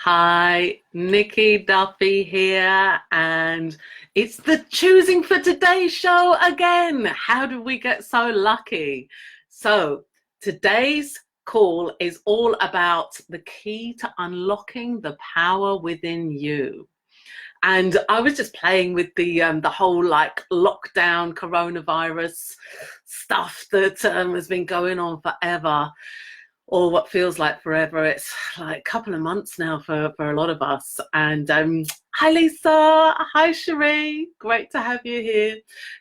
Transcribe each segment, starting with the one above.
Hi, Niki, Duffy here, and it's the Choosing for Today show again. How did we get so lucky? So, today's call is all about the key to unlocking the power within you. And I was just playing with the whole like lockdown coronavirus stuff that has been going on forever, or what feels like forever. It's like a couple of months now for a lot of us. And hi Lisa, hi Cherie, great to have you here.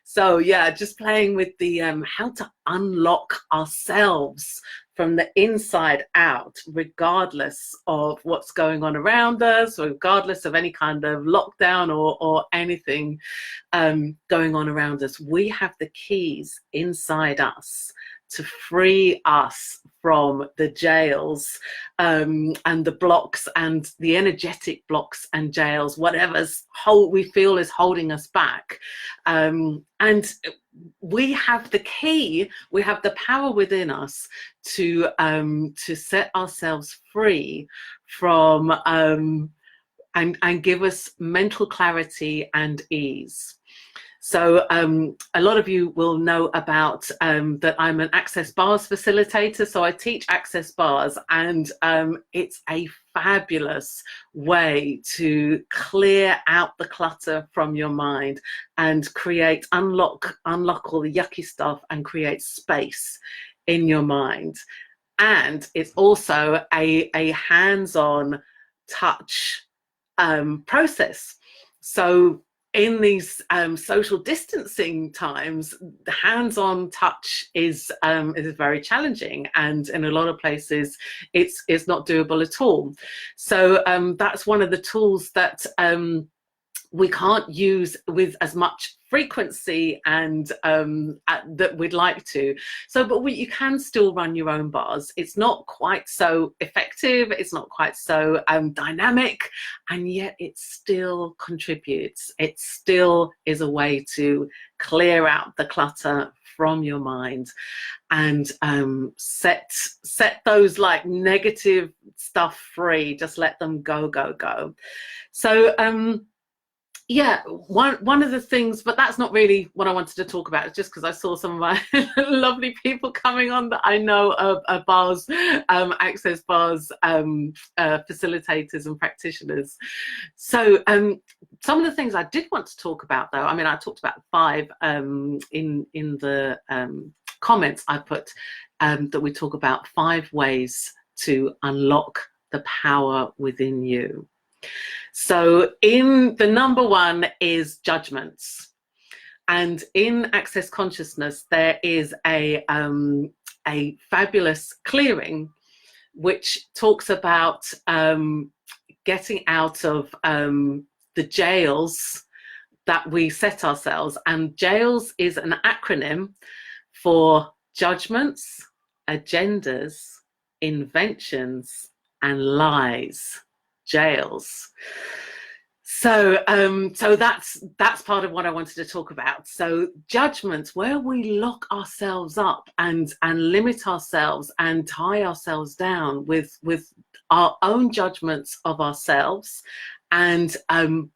So yeah, just playing with the how to unlock ourselves from the inside out, regardless of what's going on around us, regardless of any kind of lockdown or anything going on around us. We have the keys inside us to free us from the jails and the blocks and the energetic blocks and jails, whatever's we feel is holding us back. And we have the key, we have the power within us to set ourselves free from and give us mental clarity and ease. So a lot of you will know about that I'm an Access Bars facilitator. So I teach Access Bars, and it's a fabulous way to clear out the clutter from your mind and unlock all the yucky stuff and create space in your mind. And it's also a hands-on touch process. So in these social distancing times, the hands-on touch is very challenging, and in a lot of places it's not doable at all. So that's one of the tools that we can't use with as much frequency and that we'd like to. So, but you can still run your own bars. It's not quite so effective, it's not quite so dynamic, and yet it still contributes. It still is a way to clear out the clutter from your mind and set those like negative stuff free. Just let them go. So yeah, one of the things, but that's not really what I wanted to talk about. It's just because I saw some of my lovely people coming on that I know are bars, Access Bars facilitators and practitioners. So some of the things I did want to talk about, though, I mean, I talked about 5 in the comments I put, that we talk about 5 ways to unlock the power within you. So in the number 1 is judgments, and in Access Consciousness there is a fabulous clearing which talks about getting out of the jails that we set ourselves. And jails is an acronym for judgments, agendas, inventions, and lies. Jails. So so that's part of what I wanted to talk about. So judgments, where we lock ourselves up and limit ourselves and tie ourselves down with our own judgments of ourselves, and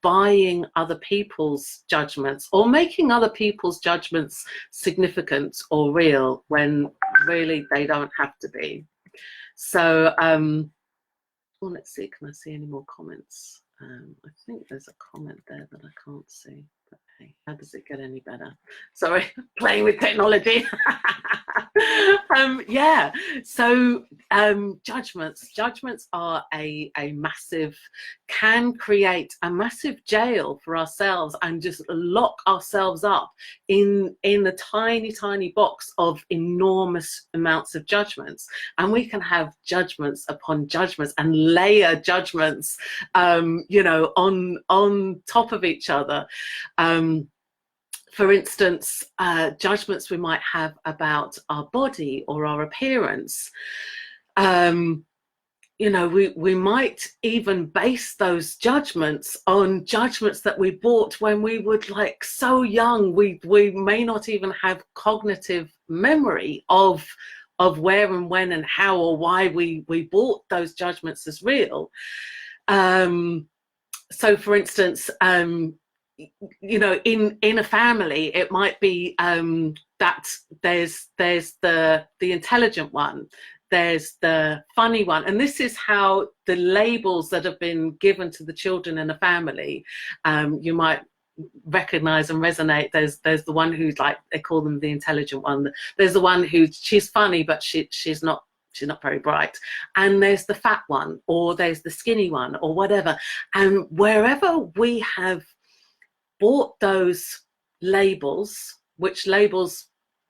buying other people's judgments or making other people's judgments significant or real when really they don't have to be. So well, let's see, can I see any more comments? I think there's a comment there that I can't see, but hey, how does it get any better? Sorry, playing with technology. Yeah, so judgments are a massive, can create a massive jail for ourselves and just lock ourselves up in a tiny box of enormous amounts of judgments. And we can have judgments upon judgments and layer judgments you know, on top of each other. For instance, judgments we might have about our body or our appearance. You know, we might even base those judgments on judgments that we bought when we were like so young. We may not even have cognitive memory of where and when and how or why we bought those judgments as real. So for instance, you know, in a family, it might be that there's the intelligent one, there's the funny one, and this is how the labels that have been given to the children in a family, you might recognize and resonate. There's the one who's like, they call them the intelligent one. There's the one who, she's funny, but she's not very bright. And there's the fat one, or there's the skinny one, or whatever. And wherever we have bought those labels, which labels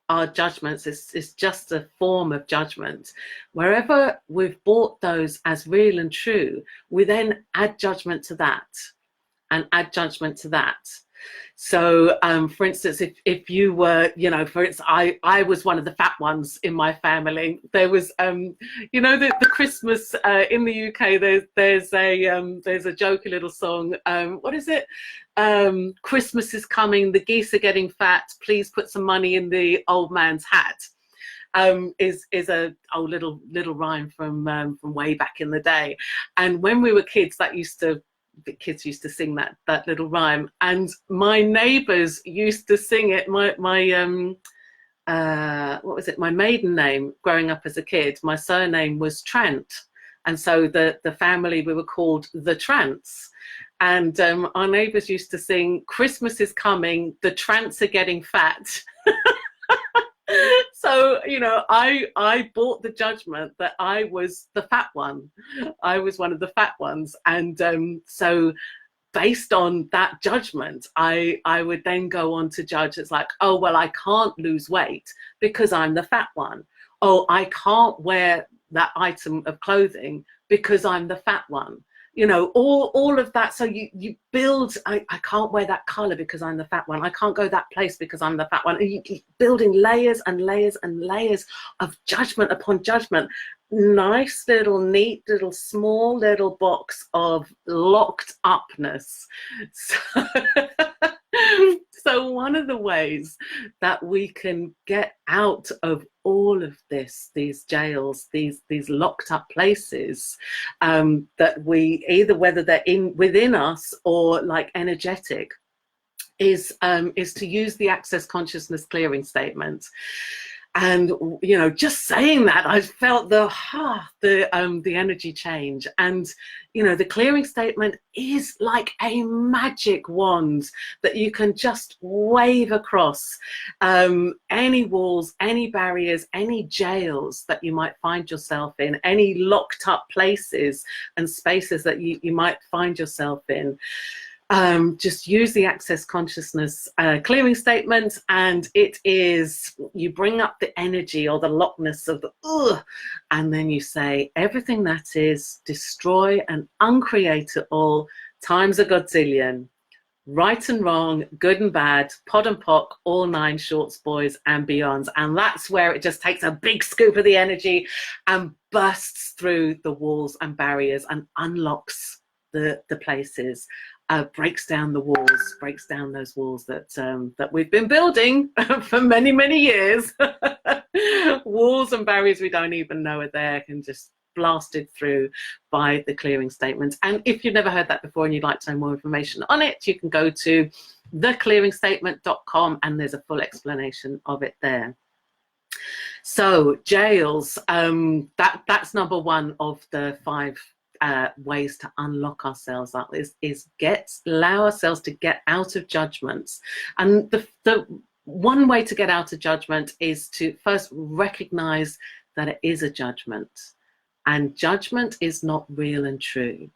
are judgments, it's just a form of judgment. Wherever we've bought those as real and true, we then add judgment to that and add judgment to that. So for instance, if you were, you know, for instance, I was one of the fat ones in my family. There was you know, the Christmas in the UK, there's a jokey little song, what is it, Christmas is coming, the geese are getting fat, please put some money in the old man's hat. Is a old little rhyme from way back in the day. And when we were kids, the kids used to sing that little rhyme, and my neighbors used to sing it. My what was it, my maiden name growing up as a kid, my surname was Trant, and so the family, we were called the Trants. And our neighbors used to sing, Christmas is coming, the Trants are getting fat. So, you know, I bought the judgment that I was the fat one. I was one of the fat ones. And so based on that judgment, I would then go on to judge. It's like, oh, well, I can't lose weight because I'm the fat one. Oh, I can't wear that item of clothing because I'm the fat one. You know, all of that. So you build, I can't wear that color because I'm the fat one. I can't go that place because I'm the fat one. And you keep building layers and layers and layers of judgment upon judgment. Nice little, neat little, small little box of locked upness. So one of the ways that we can get out of all of this, these jails, these locked up places, that we either, whether they're within us or like energetic, is to use the access consciousness clearing statement. And, you know, just saying that, I felt the energy change. And, you know, the clearing statement is like a magic wand that you can just wave across any walls, any barriers, any jails that you might find yourself in, any locked up places and spaces that you might find yourself in. Just use the access consciousness clearing statement, and it is, you bring up the energy or the lockness of the and then you say, everything that is, destroy and uncreate it all times a godzillion, right and wrong, good and bad, pod and pock, all 9 shorts, boys and beyonds. And that's where it just takes a big scoop of the energy and bursts through the walls and barriers and unlocks the places. Breaks down the walls, breaks down those walls that we've been building for many, many years. Walls and barriers we don't even know are there, can just blasted through by the clearing statement. And if you've never heard that before and you'd like to know more information on it, you can go to theclearingstatement.com and there's a full explanation of it there. So jails, that's number 1 of the 5 ways to unlock ourselves up, is allow ourselves to get out of judgments. And the one way to get out of judgment is to first recognize that it is a judgment, and judgment is not real and true.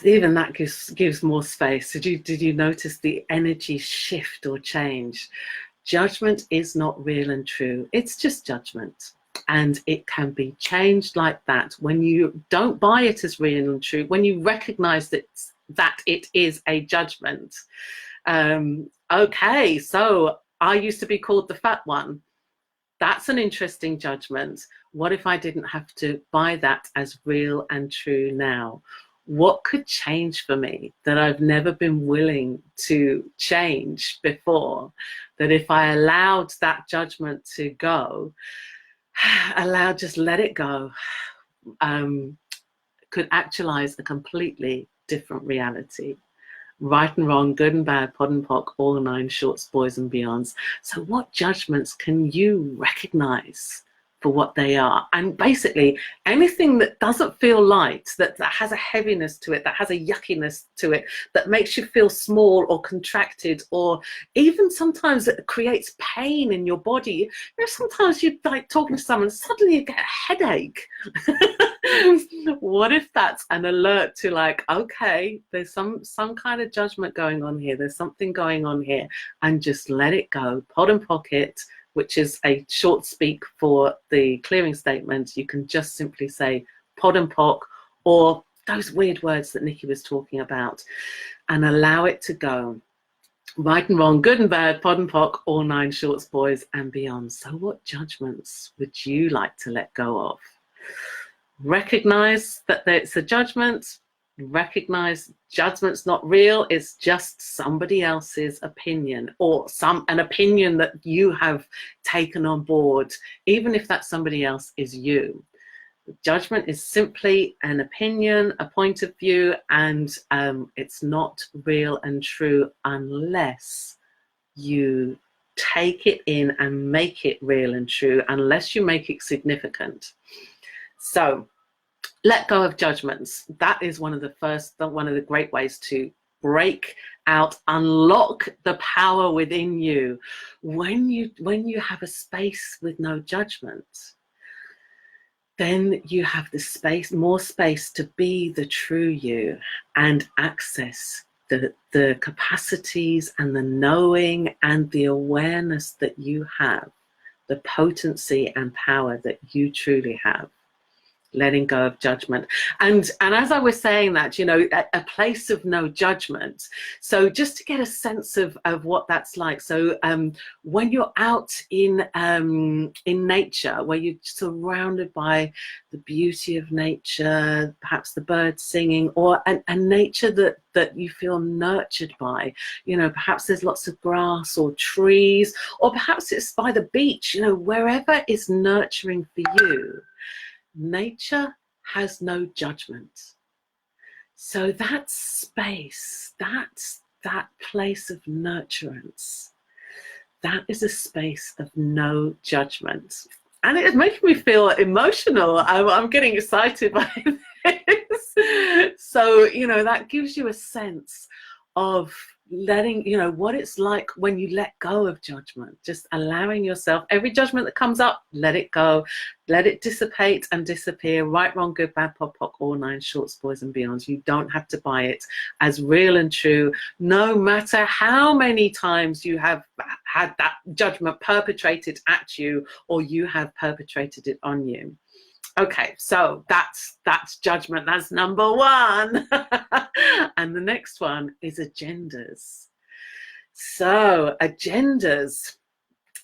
Even that gives more space. Did you notice the energy shift or change? Judgment is not real and true. It's just judgment. And it can be changed like that when you don't buy it as real and true, when you recognize that it is a judgment. Okay, so I used to be called the fat one. That's an interesting judgment. What if I didn't have to buy that as real and true now? What could change for me that I've never been willing to change before? That if I allowed that judgment to go, just let it go, could actualize a completely different reality. Right and wrong, good and bad, pod and pock, all nine shorts, boys and beyonds. So what judgments can you recognize for what they are? And basically anything that doesn't feel light, that has a heaviness to it, that has a yuckiness to it, that makes you feel small or contracted, or even sometimes it creates pain in your body. You know, sometimes you like talking to someone, suddenly you get a headache. What if that's an alert to, like, okay, there's some kind of judgment going on here, there's something going on here, and just let it go. Pod and pocket, which is a short speak for the clearing statement. You can just simply say pod and pock, or those weird words that Niki was talking about, and allow it to go. Right and wrong, good and bad, pod and pock, all nine shorts, boys and beyond. So what judgments would you like to let go of? Recognize that it's a judgment. Recognize judgment's not real, it's just somebody else's opinion, or an opinion that you have taken on board, even if that somebody else is you. Judgment is simply an opinion, a point of view, and it's not real and true unless you take it in and make it real and true, unless you make it significant. So let go of judgments. That is one of the great ways to break out, unlock the power within you. When you have a space with no judgment, then you have the more space to be the true you and access the capacities and the knowing and the awareness that you have, the potency and power that you truly have. Letting go of judgment. And as I was saying that, you know, a place of no judgment. So just to get a sense of what that's like. So when you're out in nature, where you're surrounded by the beauty of nature, perhaps the birds singing, or a nature that you feel nurtured by, you know, perhaps there's lots of grass or trees, or perhaps it's by the beach, you know, wherever is nurturing for you. Nature has no judgment. So that space, that place of nurturance, that is a space of no judgment. And it's making me feel emotional. I'm getting excited by this. So, you know, that gives you a sense of letting, you know, what it's like when you let go of judgment, just allowing yourself, every judgment that comes up, let it go, let it dissipate and disappear. Right, wrong, good, bad, pod, pock, all nine shorts, boys and beyonds. You don't have to buy it as real and true, no matter how many times you have had that judgment perpetrated at you, or you have perpetrated it on you. Okay, so that's judgment. That's number one. And the next one is agendas. So agendas.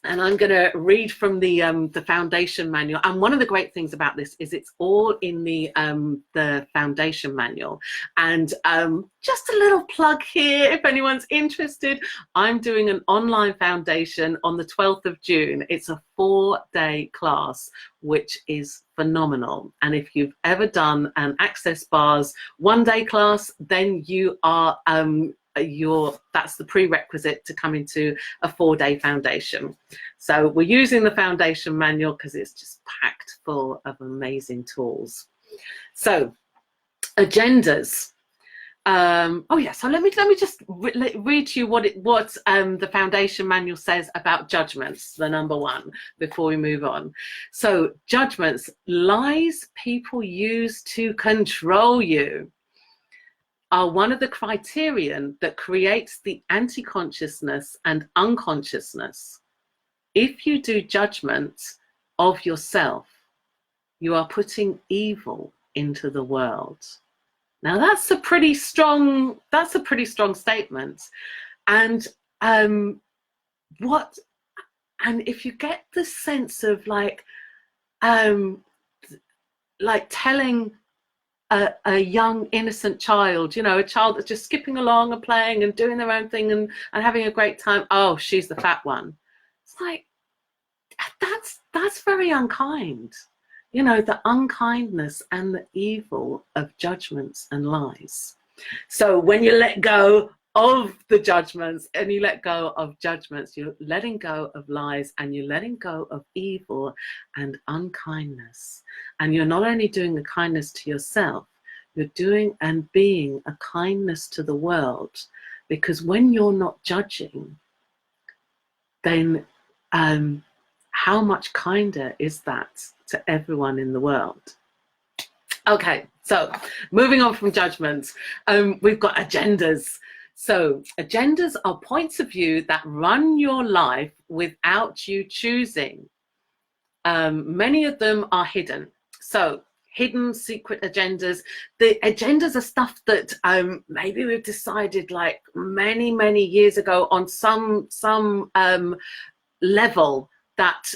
And I'm going to read from the foundation manual. And one of the great things about this is it's all in the foundation manual. And just a little plug here, if anyone's interested, I'm doing an online foundation on the 12th of June. It's a 4-day class, which is phenomenal. And if you've ever done an Access Bars 1-day class, then you are that's the prerequisite to come into a 4-day foundation. So we're using the foundation manual because it's just packed full of amazing tools. So agendas. Oh yeah, so let me just read to you what the foundation manual says about judgments, the number one, before we move on. So judgments, lies people use to control you, are one of the criterion that creates the anti-consciousness and unconsciousness. If you do judgment of yourself, you are putting evil into the world. Now that's a pretty strong statement. And if you get the sense of like telling a young innocent child, you know, a child that's just skipping along and playing and doing their own thing and having a great time, oh, she's the fat one. It's like, that's very unkind. you know, the unkindness and the evil of judgments and lies. So when you let go of the judgments and you let go of judgments, you're letting go of lies and you're letting go of evil and unkindness. And you're not only doing a kindness to yourself, you're doing and being a kindness to the world. Because when you're not judging, then how much kinder is that to everyone in the world? Okay, so moving on from judgments, we've got agendas. So agendas are points of view that run your life without you choosing. Many of them are hidden. So hidden secret agendas. The agendas are stuff that maybe we've decided like many years ago on some level that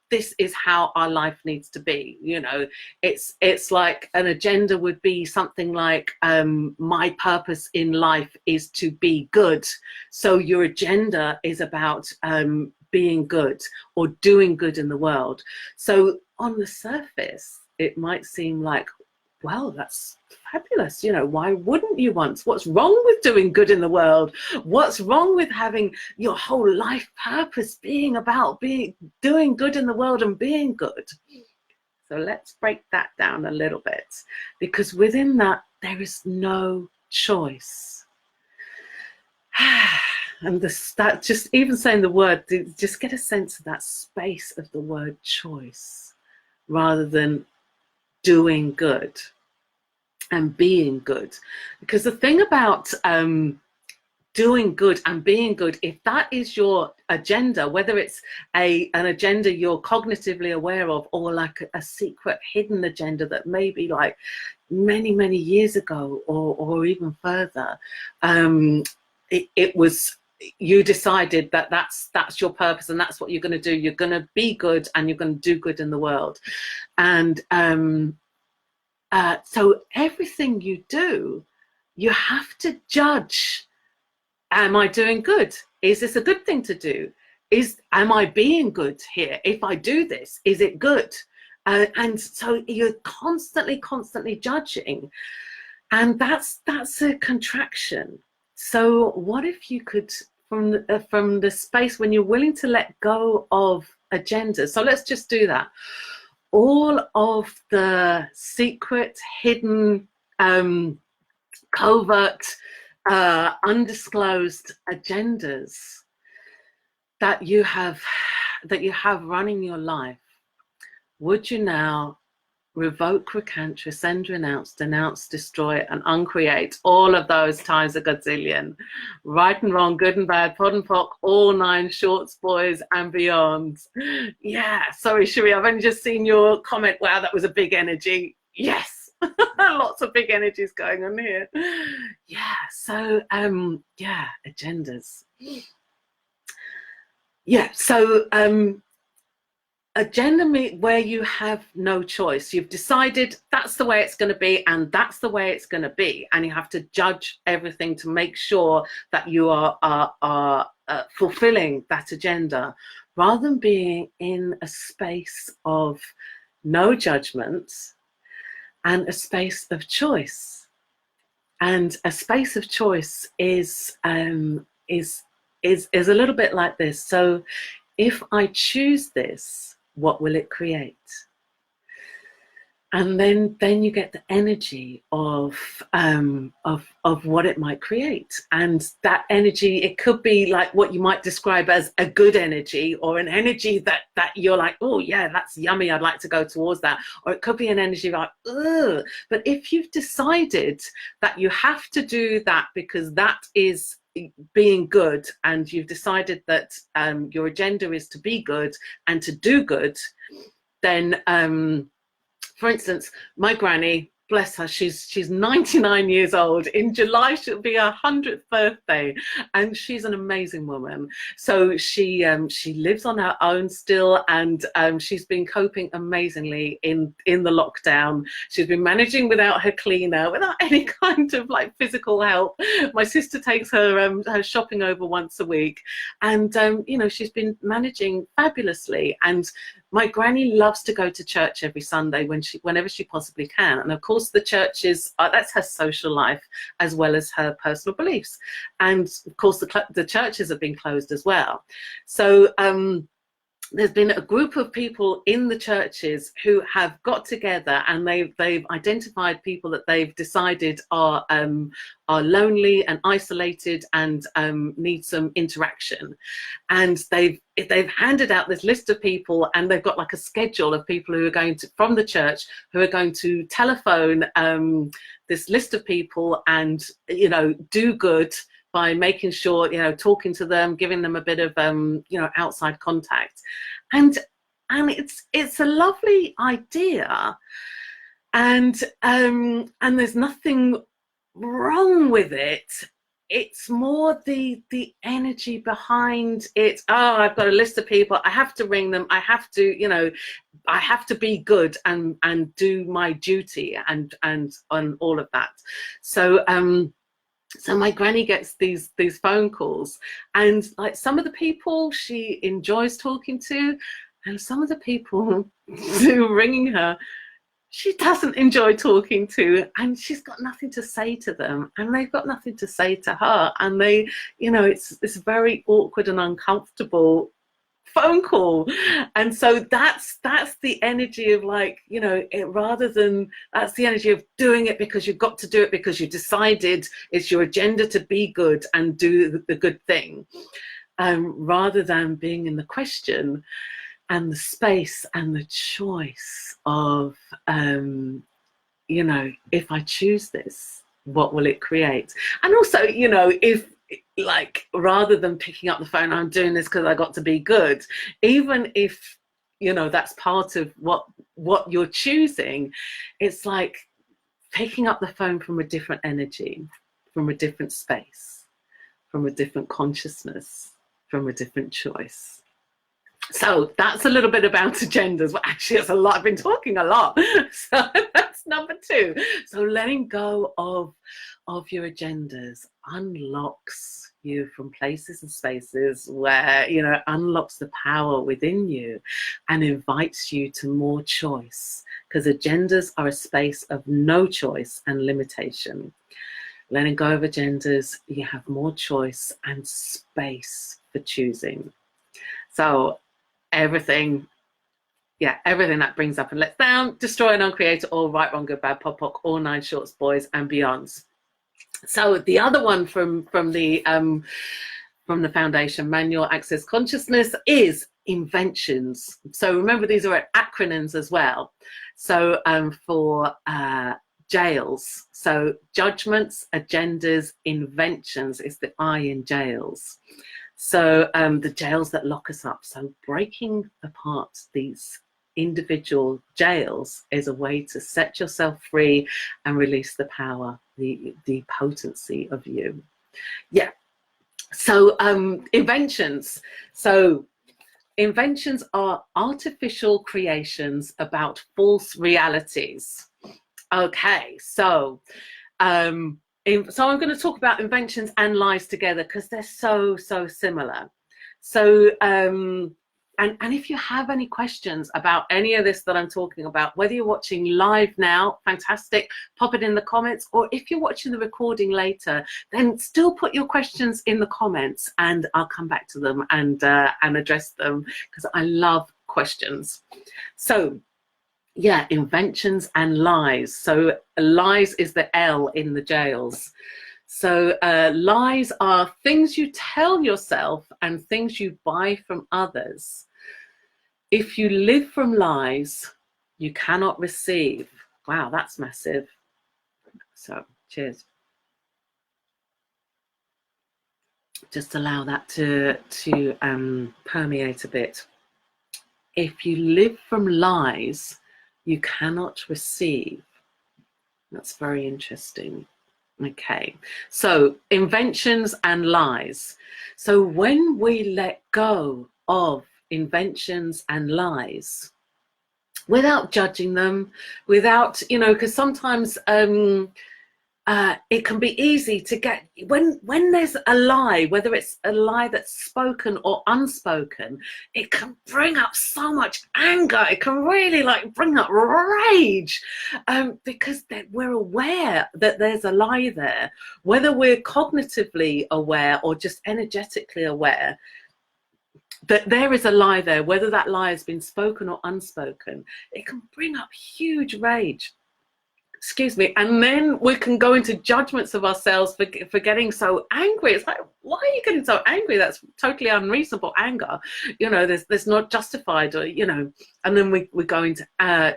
this is how our life needs to be. You know, it's like an agenda would be something like my purpose in life is to be good. So your agenda is about being good or doing good in the world. So on the surface, it might seem like, well, that's fabulous. You know, why wouldn't you want? What's wrong with doing good in the world? What's wrong with having your whole life purpose being about doing good in the world and being good? So let's break that down a little bit, because within that, there is no choice. And that just even saying the word, just get a sense of that space of the word choice rather than doing good and being good. Because the thing about doing good and being good, if that is your agenda, whether it's an agenda you're cognitively aware of or like a secret hidden agenda that may be like many years ago or even further, it was, you decided that that's your purpose and that's what you're going to do. You're going to be good and you're going to do good in the world. And so everything you do, you have to judge. Am I doing good? Is this a good thing to do? Am I being good here? If I do this, is it good? And so you're constantly judging. And that's a contraction. So what if you could, from the space when you're willing to let go of agendas, so let's just do that. All of the secret, hidden, covert, undisclosed agendas that you have running your life, would you now revoke, recant, rescind, renounce, denounce, destroy, and uncreate all of those times a gazillion? Right and wrong, good and bad, pod and pock, all 9 shorts, boys, and beyond. Yeah, sorry, Cherie, I've only just seen your comment. Wow, that was a big energy. Yes, lots of big energies going on here. Yeah, so, yeah, agendas. Yeah, so, agenda where you have no choice. You've decided that's the way it's going to be and that's the way it's going to be, and you have to judge everything to make sure that you are fulfilling that agenda, rather than being in a space of no judgment and a space of choice. And a space of choice is a little bit like this. So if I choose this, what will it create? And then you get the energy of what it might create. And that energy, it could be like what you might describe as a good energy, or an energy that you're like, oh yeah, that's yummy, I'd like to go towards that. Or it could be an energy like, ugh. But if you've decided that you have to do that because that is being good, and you've decided that your agenda is to be good and to do good, then for instance, my granny, bless her, she's 99 years old. In July she'll be her 100th birthday, and she's an amazing woman. So she lives on her own still, and she's been coping amazingly in the lockdown. She's been managing without her cleaner, without any kind of like physical help. My sister takes her shopping over once a week, and you know, she's been managing fabulously. And my granny loves to go to church every Sunday whenever she possibly can. And of course, the church is, that's her social life as well as her personal beliefs. And of course, the churches have been closed as well. So there's been a group of people in the churches who have got together, and they've identified people that they've decided are lonely and isolated and need some interaction. And they've handed out this list of people, and they've got like a schedule of people who are going to, from the church, who are going to telephone this list of people and, you know, do good by making sure, you know, talking to them, giving them a bit of, you know, outside contact. And it's a lovely idea. And there's nothing wrong with it. It's more the energy behind it. Oh, I've got a list of people, I have to ring them, I have to, you know, I have to be good and do my duty and all of that. So so my granny gets these phone calls, and like some of the people she enjoys talking to, and some of the people who are ringing her she doesn't enjoy talking to, and she's got nothing to say to them, and they've got nothing to say to her, and they, you know, it's very awkward and uncomfortable phone call. And so that's the energy of, like, you know, rather than, that's the energy of doing it because you've got to do it because you decided it's your agenda to be good and do the good thing, rather than being in the question and the space and the choice of, you know, if I choose this, what will it create? And also, you know, if, like, rather than picking up the phone, I'm doing this because I got to be good, even if, you know, that's part of what you're choosing, it's like picking up the phone from a different energy, from a different space, from a different consciousness, from a different choice. So that's a little bit about agendas. Well, actually, it's a lot. I've been talking a lot. So that's number 2. So letting go of your agendas unlocks you from places and spaces where, you know, unlocks the power within you and invites you to more choice, because agendas are a space of no choice and limitation. Letting go of agendas, you have more choice and space for choosing. So everything that brings up and lets down, destroy and uncreate it all, right, wrong, good, bad, pop, poc, all 9 shorts, boys and beyonds. So the other one from the Foundation Manual Access Consciousness is inventions. So remember, these are acronyms as well. So for jails, so judgments, agendas, inventions is the I in jails. So the jails that lock us up. So breaking apart these individual jails is a way to set yourself free and release the power, the potency of you. Yeah. So inventions. So inventions are artificial creations about false realities. Okay, so so I'm going to talk about inventions and lies together because they're so similar. So and if you have any questions about any of this that I'm talking about, whether you're watching live now, fantastic, pop it in the comments, or if you're watching the recording later, then still put your questions in the comments and I'll come back to them and address them, because I love questions. So yeah, inventions and lies. So lies is the L in the jails. So lies are things you tell yourself and things you buy from others. If you live from lies, you cannot receive. Wow, that's massive. So cheers. Just allow that to permeate a bit. If you live from lies, you cannot receive. That's very interesting. Okay, so inventions and lies. So when we let go of inventions and lies, without judging them, without, you know, because sometimes it can be easy to get when there's a lie, whether it's a lie that's spoken or unspoken, it can bring up so much anger. It can really like bring up rage, because we're aware that there's a lie there, whether we're cognitively aware or just energetically aware that there is a lie there, whether that lie has been spoken or unspoken. It can bring up huge rage. Excuse me. And then we can go into judgments of ourselves for getting so angry. It's like, why are you getting so angry? That's totally unreasonable anger. You know, there's not justified, or, you know, and then we go into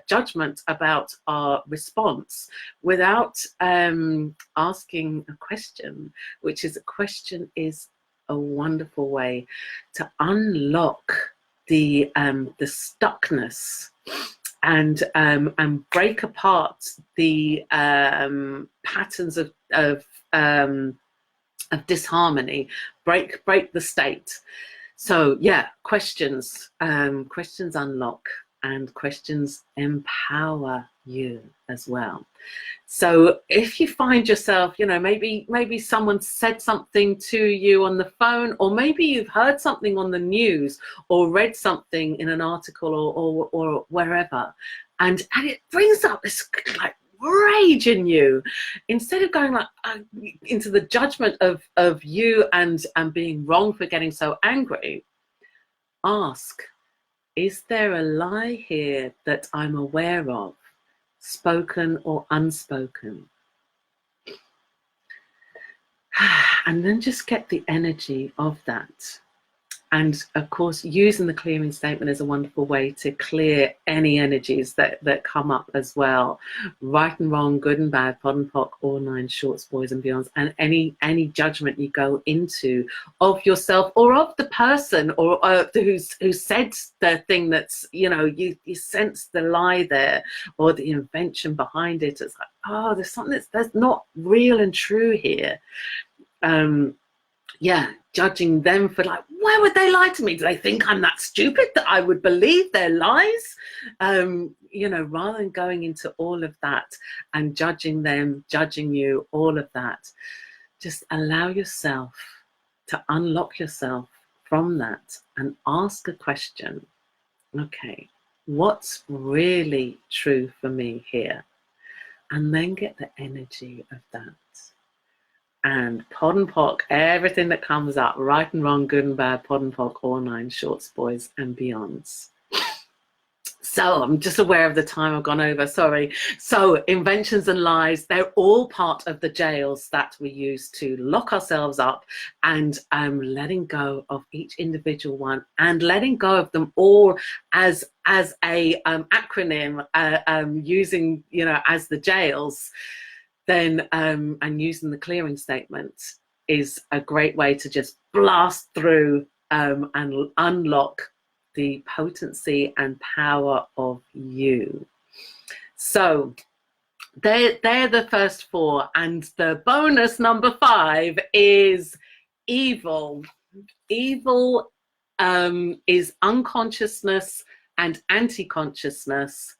judgment about our response without asking a question, which is, a question is a wonderful way to unlock the stuckness and break apart the patterns of disharmony, break the state. So yeah, questions unlock, and questions empower you as well. So if you find yourself, you know, maybe someone said something to you on the phone, or maybe you've heard something on the news or read something in an article or wherever, and it brings up this like rage in you. Instead of going like into the judgment of you and being wrong for getting so angry, ask, is there a lie here that I'm aware of, spoken or unspoken? And then just get the energy of that. And of course, using the clearing statement is a wonderful way to clear any energies that come up as well. Right and wrong, good and bad, pod and pock, all nine shorts, boys and beyonds, and any judgment you go into of yourself or of the person or who said the thing that's, you know, you sense the lie there or the invention behind it. It's like, oh, there's something that's not real and true here. Yeah, judging them for like, why would they lie to me? Do they think I'm that stupid that I would believe their lies? You know, rather than going into all of that and judging them, judging you, all of that, just allow yourself to unlock yourself from that and ask a question. Okay, what's really true for me here? And then get the energy of that. And pod and pock, everything that comes up, right and wrong, good and bad, pod and pock, all nine shorts, boys and beyonds. So I'm just aware of the time I've gone over, sorry. So inventions and lies, they're all part of the jails that we use to lock ourselves up, and letting go of each individual one and letting go of them all as a acronym, using, you know, as the jails. Then and using the clearing statement is a great way to just blast through and unlock the potency and power of you. So they're the first four, and the bonus number 5 is evil. Evil is unconsciousness and anti-consciousness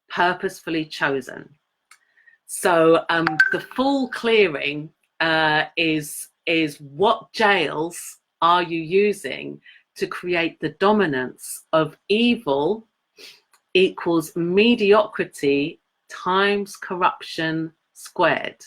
purposefully chosen. So the full clearing is what jails are you using to create the dominance of evil equals mediocrity times corruption squared.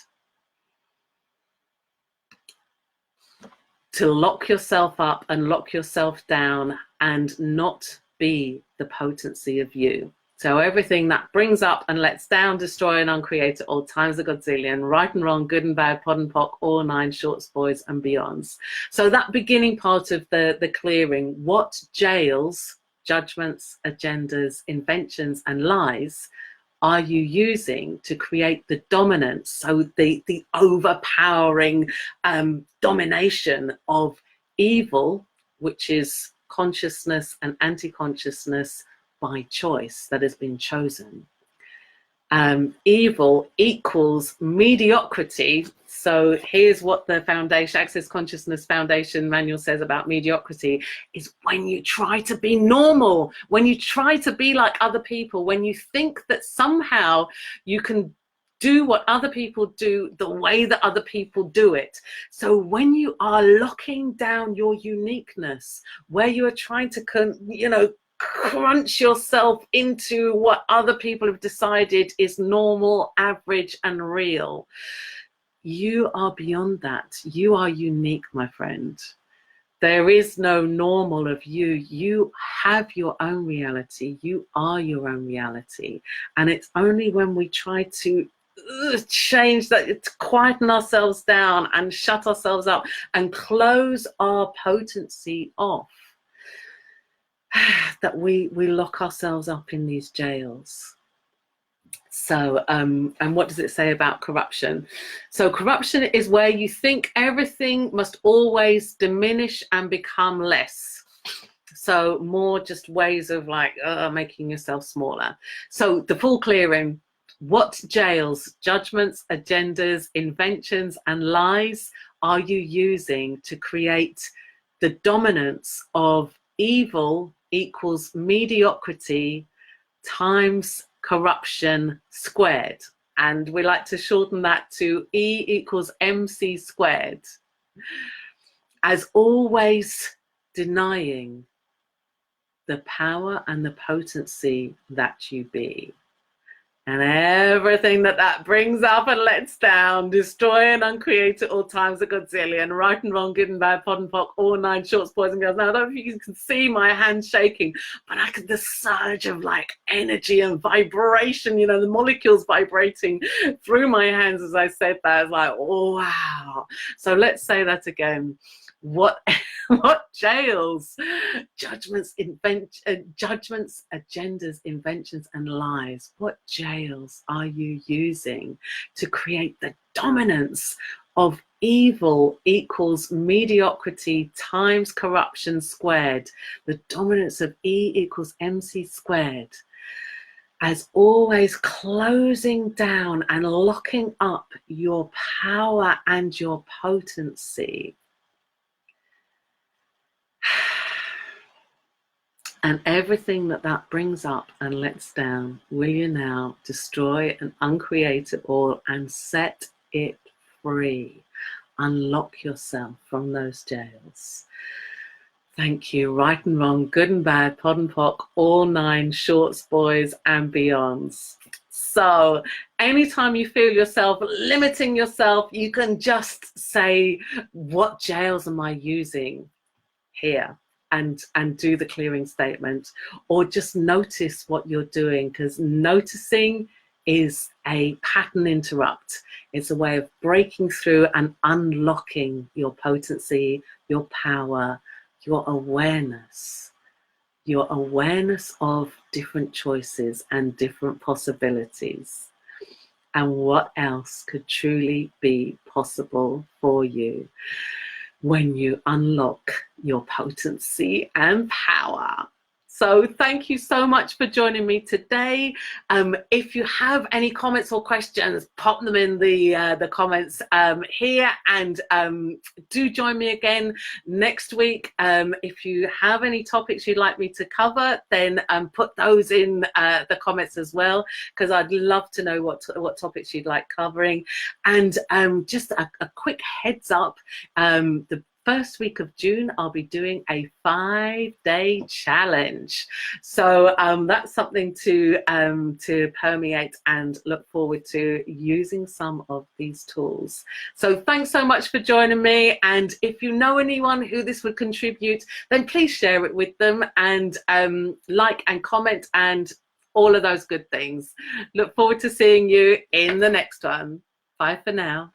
To lock yourself up and lock yourself down and not be the potency of you. So everything that brings up and lets down, destroy and uncreate at all times a godzillion, right and wrong, good and bad, pod and pock, all nine shorts, boys and beyonds. So that beginning part of the clearing, what jails, judgments, agendas, inventions and lies are you using to create the dominance, so the overpowering domination of evil, which is consciousness and anti-consciousness by choice that has been chosen. Evil equals mediocrity. So here's what the Foundation, Access Consciousness Foundation manual says about mediocrity, is when you try to be normal, when you try to be like other people, when you think that somehow you can do what other people do the way that other people do it. So when you are locking down your uniqueness, where you are trying to, crunch yourself into what other people have decided is normal, average, and real, you are beyond that. You are unique, my friend. There is no normal of you. You have your own reality. You are your own reality. And it's only when we try to change that, to quieten ourselves down and shut ourselves up and close our potency off, that we lock ourselves up in these jails. So, and what does it say about corruption? So corruption is where you think everything must always diminish and become less. So more just ways of like making yourself smaller. So the full clearing: what jails, judgments, agendas, inventions, and lies are you using to create the dominance of evil equals mediocrity times corruption squared? And we like to shorten that to E equals MC squared. As always denying the power and the potency that you be. And everything that brings up and lets down, destroy and uncreate at all times a godzillion, right and wrong, good and bad, pod and pock, all nine shorts, boys and girls. Now, I don't know if you can see my hands shaking, but I could, the surge of like energy and vibration, the molecules vibrating through my hands as I said that. I was like, oh, wow. So let's say that again. What jails, judgments, judgments, agendas, inventions, and lies, what jails are you using to create the dominance of evil equals mediocrity times corruption squared, the dominance of E equals MC squared? As always, closing down and locking up your power and your potency. And everything that brings up and lets down, will you now destroy and uncreate it all and set it free? Unlock yourself from those jails. Thank you. Right and wrong, good and bad, pod and pock, all nine shorts, boys and beyonds. So anytime you feel yourself limiting yourself, you can just say, what jails am I using here? And do the clearing statement, or just notice what you're doing, because noticing is a pattern interrupt. It's a way of breaking through and unlocking your potency, your power, your awareness of different choices and different possibilities, and what else could truly be possible for you when you unlock your potency and power. So thank you so much for joining me today. If you have any comments or questions, pop them in the comments here, and do join me again next week. If you have any topics you'd like me to cover, then put those in the comments as well, because I'd love to know what topics you'd like covering. And just a quick heads up, the first week of June, I'll be doing a 5-day challenge. So that's something to permeate and look forward to, using some of these tools. So thanks so much for joining me. And if you know anyone who this would contribute, then please share it with them, and like and comment and all of those good things. Look forward to seeing you in the next one. Bye for now.